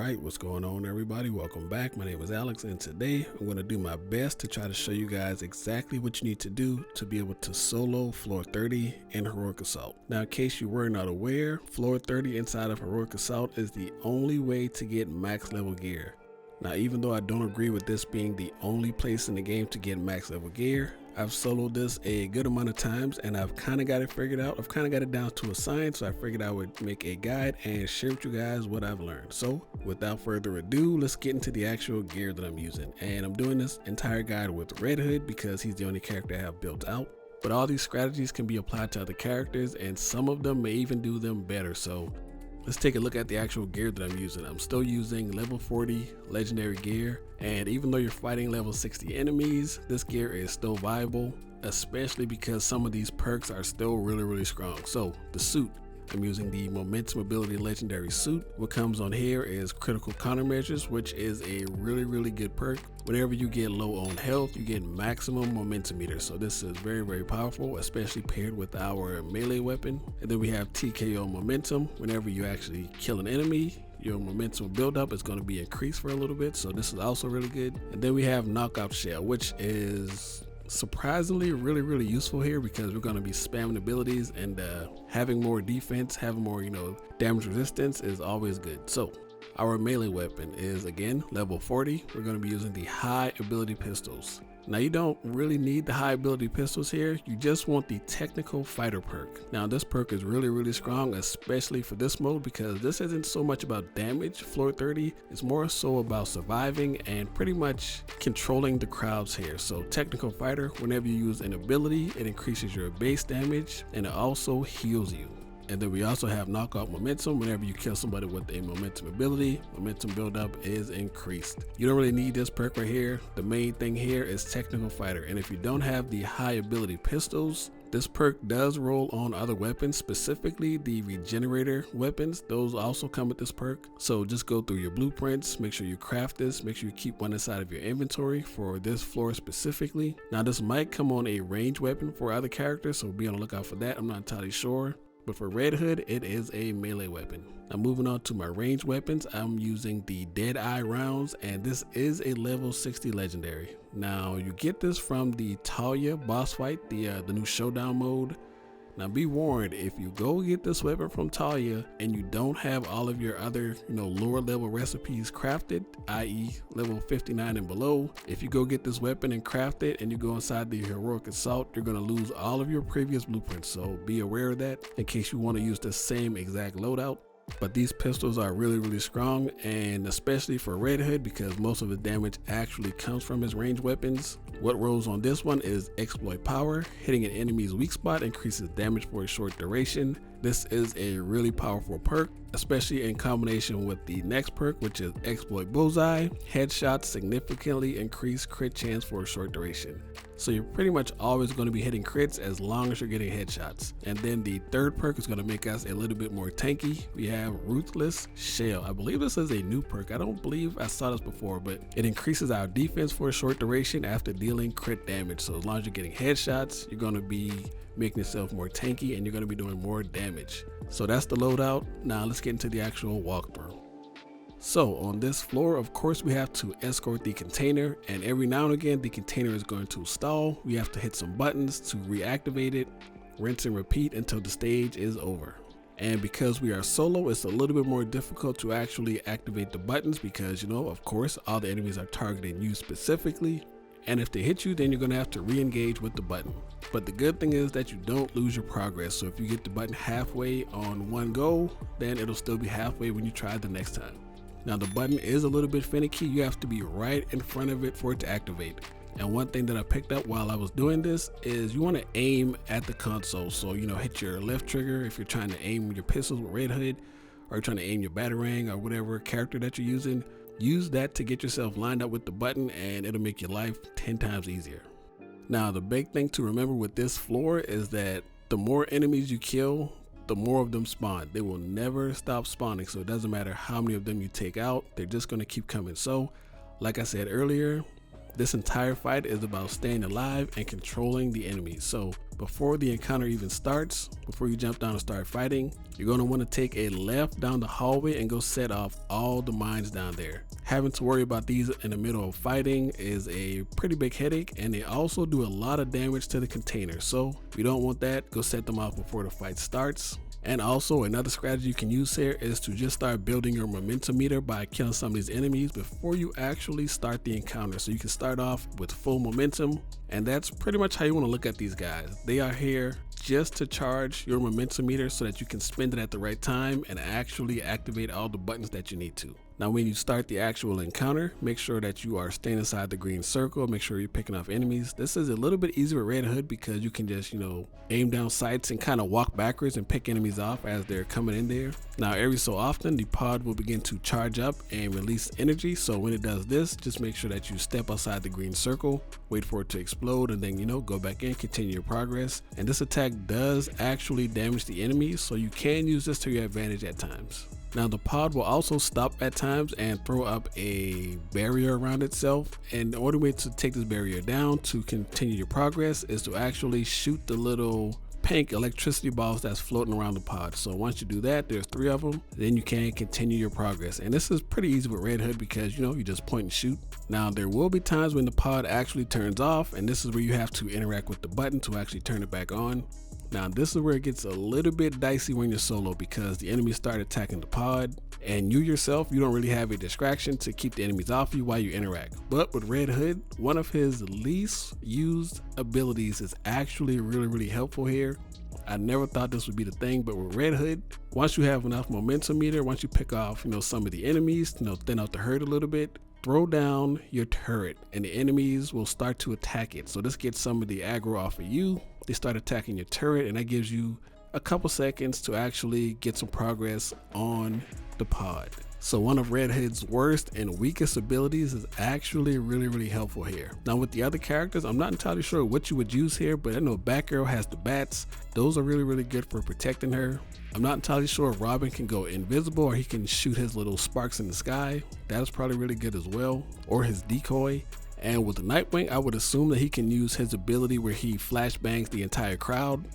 Alright, what's going on everybody? Welcome back. My name is Alex and today I'm going to do my best to try to show you guys exactly what you need to do to be able to solo floor 30 in Heroic Assault. Now in case you were not aware, floor 30 inside of Heroic Assault is the only way to get max level gear. Now even though I don't agree with this being the only place in the game to get max level gear, I've soloed this a good amount of times and I've kind of got it figured out. I've kind of got it down to a science, so I figured I would make a guide and share with you guys what I've learned. So without further ado, let's get into the actual gear that I'm using. And I'm doing this entire guide with Red Hood because he's the only character I have built out. But all these strategies can be applied to other characters and some of them may even do them better. So let's take a look at the actual gear that I'm using. I'm still using level 40 legendary gear, and even though you're fighting level 60 enemies, this gear is still viable, especially because some of these perks are still really strong. So the suit, I'm using the momentum ability legendary suit. What comes on here is critical countermeasures, which is a really good perk. Whenever you get low on health, you get maximum momentum meter. So this is very powerful, especially paired with our melee weapon. And then we have TKO momentum. Whenever you actually kill an enemy, your momentum buildup is going to be increased for a little bit. So this is also really good. And then we have knockout shell, which is surprisingly really useful here because we're going to be spamming abilities, and having more defense, having more damage resistance is always good. So our melee weapon is again level 40. We're going to be using the high ability pistols. Now you don't really need the high ability pistols here, you just want the technical fighter perk. Now this perk is really strong, especially for this mode, because this isn't so much about damage. Floor 30 is more so about surviving and pretty much controlling the crowds here. So technical fighter, whenever you use an ability, it increases your base damage and it also heals you. And then we also have knockout momentum. Whenever you kill somebody with a momentum ability, momentum buildup is increased. You don't really need this perk right here. The main thing here is technical fighter. And if you don't have the high ability pistols, this perk does roll on other weapons, specifically the regenerator weapons. Those also come with this perk. So just go through your blueprints, make sure you craft this, make sure you keep one inside of your inventory for this floor specifically. Now this might come on a ranged weapon for other characters, so be on the lookout for that. I'm not entirely sure. But for Red Hood, it is a melee weapon. Now moving on to my ranged weapons, I'm using the Deadeye rounds, and this is a level 60 legendary. Now you get this from the Talia boss fight, the new Showdown mode. Now be warned, if you go get this weapon from Talia and you don't have all of your other lower level recipes crafted, i.e. level 59 and below, if you go get this weapon and craft it and you go inside the Heroic Assault, you're going to lose all of your previous blueprints. So be aware of that in case you want to use the same exact loadout. But these pistols are really strong, and especially for Red Hood because most of his damage actually comes from his ranged weapons. What rolls on this one is exploit power. Hitting an enemy's weak spot increases damage for a short duration. This is a really powerful perk, especially in combination with the next perk, which is exploit bullseye. Headshots significantly increase crit chance for a short duration. So you're pretty much always going to be hitting crits as long as you're getting headshots. And then the third perk is going to make us a little bit more tanky. We have Ruthless Shell. I believe this is a new perk. I don't believe I saw this before, but it increases our defense for a short duration after dealing crit damage. So as long as you're getting headshots, you're going to be making yourself more tanky and you're going to be doing more damage. So that's the loadout. Now let's get into the actual walkthrough. So on this floor, of course, we have to escort the container, and every now and again the container is going to stall. We have to hit some buttons to reactivate it, rinse and repeat until the stage is over. And because we are solo, it's a little bit more difficult to actually activate the buttons because of course all the enemies are targeting you specifically, and if they hit you, then you're going to have to re-engage with the button. But the good thing is that you don't lose your progress, so if you get the button halfway on one go, then it'll still be halfway when you try the next time. Now the button is a little bit finicky. You have to be right in front of it for it to activate. And one thing that I picked up while I was doing this is you want to aim at the console. So hit your left trigger if you're trying to aim your pistols with Red Hood, or you're trying to aim your batarang or whatever character that you're using. Use that to get yourself lined up with the button and it'll make your life 10 times easier. Now the big thing to remember with this floor is that the more enemies you kill, the more of them spawn. They will never stop spawning, so it doesn't matter how many of them you take out, they're just going to keep coming. So like I said earlier, this entire fight is about staying alive and controlling the enemies. So before the encounter even starts, before you jump down and start fighting, you're going to want to take a left down the hallway and go set off all the mines down there. Having to worry about these in the middle of fighting is a pretty big headache, and they also do a lot of damage to the container. So if you don't want that, go set them off before the fight starts. And also another strategy you can use here is to just start building your momentum meter by killing some of these enemies before you actually start the encounter. So you can start off with full momentum, and that's pretty much how you want to look at these guys. They are here just to charge your momentum meter so that you can spend it at the right time and actually activate all the buttons that you need to. Now when you start the actual encounter, make sure that you are staying inside the green circle, make sure you're picking off enemies. This is a little bit easier with Red Hood because you can just, aim down sights and kind of walk backwards and pick enemies off as they're coming in there. Now every so often the pod will begin to charge up and release energy, so when it does this, just make sure that you step outside the green circle, wait for it to explode, and then go back in, continue your progress. And this attack does actually damage the enemies, so you can use this to your advantage at times. Now the pod will also stop at times and throw up a barrier around itself, and the only way to take this barrier down to continue your progress is to actually shoot the little pink electricity balls that's floating around the pod. So once you do that, there's 3 of them, then you can continue your progress. And this is pretty easy with Red Hood because you just point and shoot. Now there will be times when the pod actually turns off, and this is where you have to interact with the button to actually turn it back on. Now this is where it gets a little bit dicey when you're solo because the enemies start attacking the pod, and you yourself, you don't really have a distraction to keep the enemies off you while you interact. But with Red Hood, one of his least used abilities is actually really helpful here. I never thought this would be the thing, but with Red Hood, once you have enough momentum meter, once you pick off some of the enemies, thin out the herd a little bit, throw down your turret and the enemies will start to attack it. So this gets some of the aggro off of you. They start attacking your turret, and that gives you a couple seconds to actually get some progress on the pod. So one of Red Hood's worst and weakest abilities is actually really helpful here. Now with the other characters, I'm not entirely sure what you would use here, but I know Batgirl has the bats. Those are really good for protecting her. I'm not entirely sure if Robin can go invisible or he can shoot his little sparks in the sky. That is probably really good as well, or his decoy. And with the Nightwing, I would assume that he can use his ability where he flashbangs the entire crowd.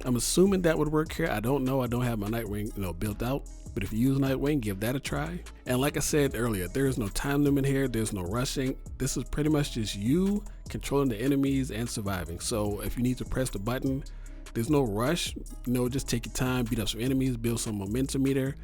I'm assuming that would work here. I don't know. I don't have my Nightwing built out. But if you use Nightwing, give that a try. And like I said earlier, there is no time limit here. There's no rushing. This is pretty much just you controlling the enemies and surviving. So if you need to press the button, there's no rush. Just take your time, beat up some enemies, build some momentum meter,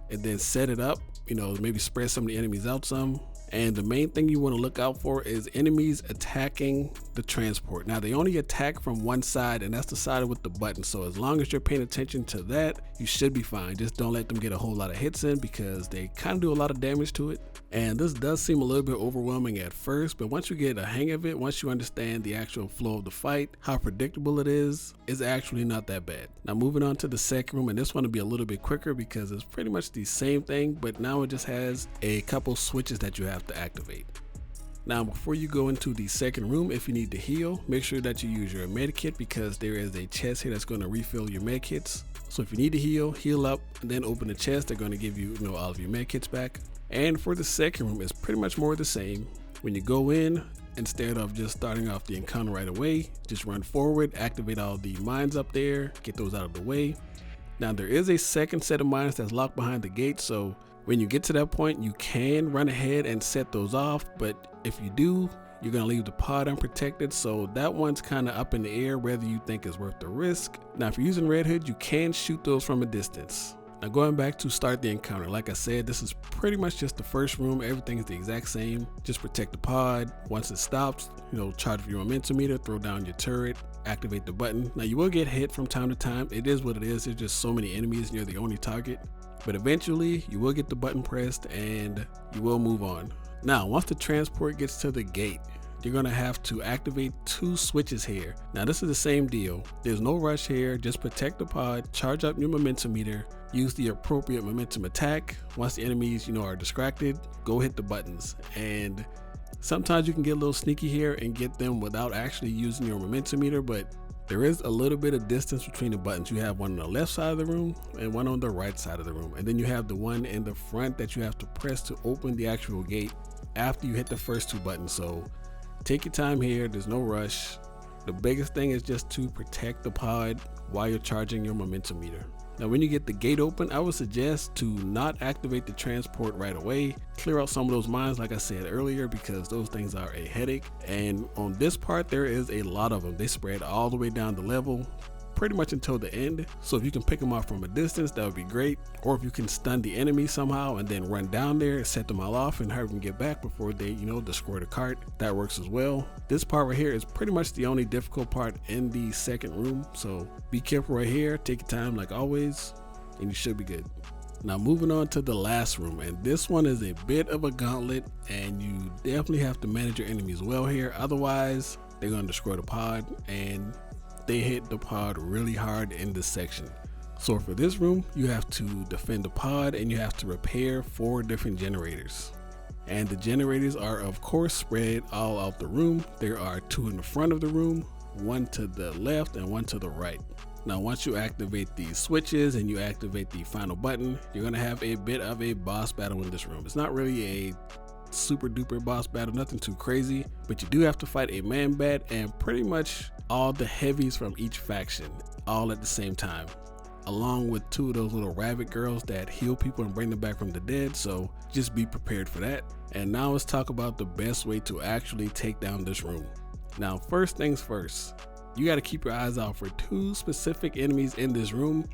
and then set it up. Maybe spread some of the enemies out some. And the main thing you want to look out for is enemies attacking the transport. Now they only attack from one side, and that's the side with the button. So as long as you're paying attention to that, you should be fine. Just don't let them get a whole lot of hits in because they kind of do a lot of damage to it. And this does seem a little bit overwhelming at first, but once you get a hang of it, once you understand the actual flow of the fight, how predictable it is, it's actually not that bad. Now moving on to the second room, and this one will be a little bit quicker because it's pretty much the same thing, but now it just has a couple switches that you have to activate. Now before you go into the second room, if you need to heal, make sure that you use your med kit because there is a chest here that's going to refill your med kits. So if you need to heal up, and then open the chest. They're going to give you, all of your med kits back. And for the second room, it's pretty much more the same. When you go in, instead of just starting off the encounter right away, just run forward, activate all the mines up there, get those out of the way. Now there is a second set of mines that's locked behind the gate, so when you get to that point, you can run ahead and set those off, but if you do, you're going to leave the pod unprotected, so that one's kind of up in the air whether you think it's worth the risk. Now if you're using Red Hood, you can shoot those from a distance. Now going back to start the encounter, like I said, this is pretty much just the first room. Everything is the exact same. Just protect the pod. Once it stops, charge your momentum meter, throw down your turret, activate the button. Now you will get hit from time to time. It is what it is. There's just so many enemies and you're the only target. But eventually you will get the button pressed and you will move on. Now once the transport gets to the gate, you're going to have to activate 2 switches here. Now this is the same deal. There's no rush here. Just protect the pod, charge up your momentum meter, use the appropriate momentum attack. Once the enemies, are distracted, go hit the buttons. And sometimes you can get a little sneaky here and get them without actually using your momentum meter, but there is a little bit of distance between the buttons. You have one on the left side of the room and one on the right side of the room. And then you have the one in the front that you have to press to open the actual gate after you hit the first 2 buttons. So take your time here. There's no rush. The biggest thing is just to protect the pod while you're charging your momentum meter. Now when you get the gate open, I would suggest to not activate the transport right away. Clear out some of those mines like I said earlier, because those things are a headache. And on this part there is a lot of them. They spread all the way down the level, pretty much until the end. So if you can pick them off from a distance, that would be great. Or if you can stun the enemy somehow and then run down there, set them all off and have them get back before they, destroy the cart, that works as well. This part right here is pretty much the only difficult part in the second room. So be careful right here, take your time like always, and you should be good. Now moving on to the last room, and this one is a bit of a gauntlet, and you definitely have to manage your enemies well here. Otherwise, they're gonna destroy the pod, and they hit the pod really hard in this section. So for this room, you have to defend the pod and you have to repair 4 different generators. And the generators are of course spread all out the room. There are 2 in the front of the room, 1 to the left and 1 to the right. Now once you activate these switches and you activate the final button, you're gonna have a bit of a boss battle in this room. It's not really a super duper boss battle, nothing too crazy, but you do have to fight a man bat and pretty much all the heavies from each faction all at the same time, along with 2 of those little rabbit girls that heal people and bring them back from the dead. So just be prepared for that. And now let's talk about the best way to actually take down this room. Now first things first, you got to keep your eyes out for 2 specific enemies in this room.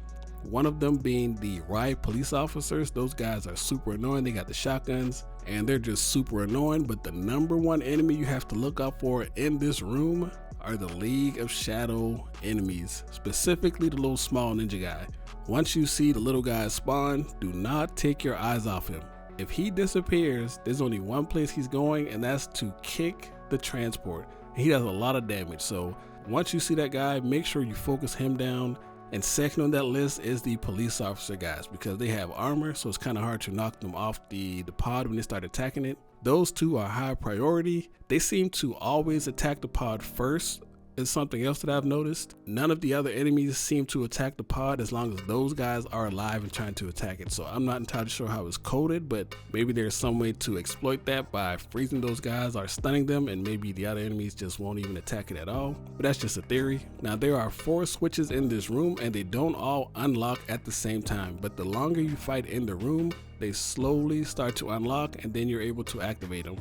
One of them being the riot police officers. Those guys are super annoying. They got the shotguns and they're just super annoying. But the number 1 enemy you have to look out for in this room are the League of Shadow enemies, specifically the little small ninja guy. Once you see the little guy spawn, do not take your eyes off him. If he disappears, there's only one place he's going, and that's to kick the transport. He does a lot of damage, so once you see that guy, make sure you focus him down. And second on that list is the police officer guys, because they have armor, so it's kind of hard to knock them off the pod when they start attacking it. Those 2 are high priority. They seem to always attack the pod first. Is something else that I've noticed. None of the other enemies seem to attack the pod as long as those guys are alive and trying to attack it. So I'm not entirely sure how it's coded, but maybe there's some way to exploit that by freezing those guys or stunning them, and maybe the other enemies just won't even attack it at all. But that's just a theory. Now there are 4 switches in this room and they don't all unlock at the same time, but the longer you fight in the room, they slowly start to unlock and then you're able to activate them.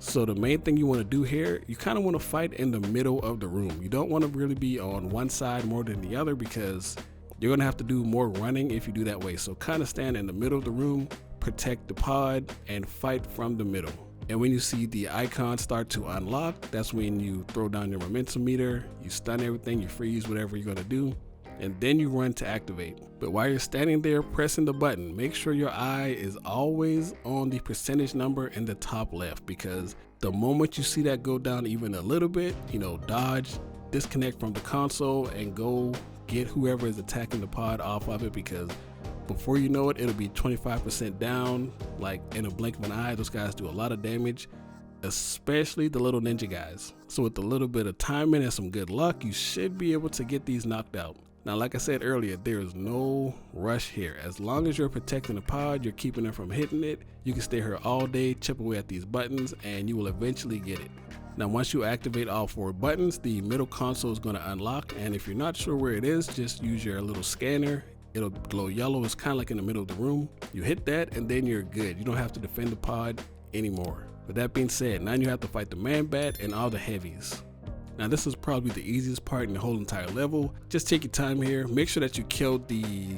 So the main thing you want to do here, you kind of want to fight in the middle of the room. You don't want to really be on one side more than the other, because you're going to have to do more running if you do that way. So kind of stand in the middle of the room, protect the pod, and fight from the middle. And when you see the icons start to unlock, that's when you throw down your momentum meter, you stun everything, you freeze whatever you're going to do, and then you run to activate. But while you're standing there pressing the button, make sure your eye is always on the percentage number in the top left, because the moment you see that go down even a little bit, dodge, disconnect from the console and go get whoever is attacking the pod off of it, because before you know it, it'll be 25% down, like in a blink of an eye. Those guys do a lot of damage, especially the little ninja guys. So with a little bit of timing and some good luck, you should be able to get these knocked out. Now, like I said earlier, there is no rush here. As long as you're protecting the pod, you're keeping them from hitting it, you can stay here all day, chip away at these buttons, and you will eventually get it. Now, once you activate all 4 buttons, the middle console is going to unlock, and if you're not sure where it is, just use your little scanner. It'll glow yellow. It's kind of like in the middle of the room. You hit that, and then you're good. You don't have to defend the pod anymore. With that being said, now you have to fight the man bat and all the heavies. Now this is probably the easiest part in the whole entire level. Just take your time here. Make sure that you kill the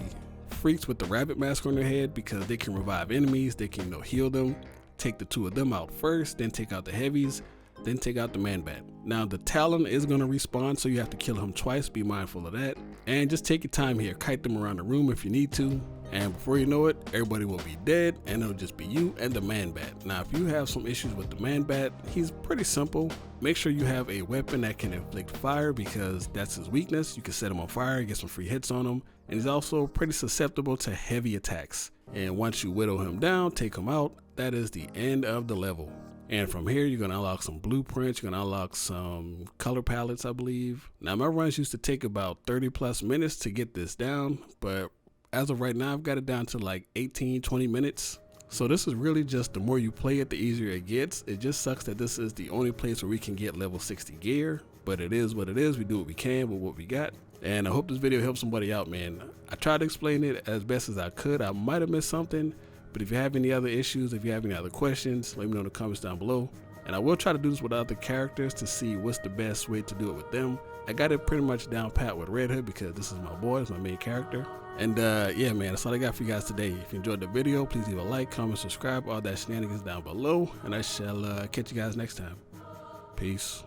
freaks with the rabbit mask on their head, because they can revive enemies. They can heal them. Take the 2 of them out first, then take out the heavies, then take out the man bat. Now the Talon is going to respawn, so you have to kill him twice. Be mindful of that. And just take your time here. Kite them around the room if you need to. And before you know it, everybody will be dead, and it'll just be you and the man bat. Now, if you have some issues with the man bat, he's pretty simple. Make sure you have a weapon that can inflict fire, because that's his weakness. You can set him on fire, get some free hits on him. And he's also pretty susceptible to heavy attacks. And once you whittle him down, take him out, that is the end of the level. And from here, you're going to unlock some blueprints. You're going to unlock some color palettes, I believe. Now, my runs used to take about 30 plus minutes to get this down, but as of right now, I've got it down to like 18, 20 minutes. So this is really just the more you play it, the easier it gets. It just sucks that this is the only place where we can get level 60 gear, but it is what it is. We do what we can with what we got. And I hope this video helps somebody out, man. I tried to explain it as best as I could. I might have missed something, but if you have any other issues, if you have any other questions, let me know in the comments down below. And I will try to do this with other characters to see what's the best way to do it with them. I got it pretty much down pat with Red Hood because this is my boy, it's my main character. And yeah, man, that's all I got for you guys today. If you enjoyed the video, please leave a like, comment, subscribe, all that shenanigans down below. And I shall catch you guys next time. Peace.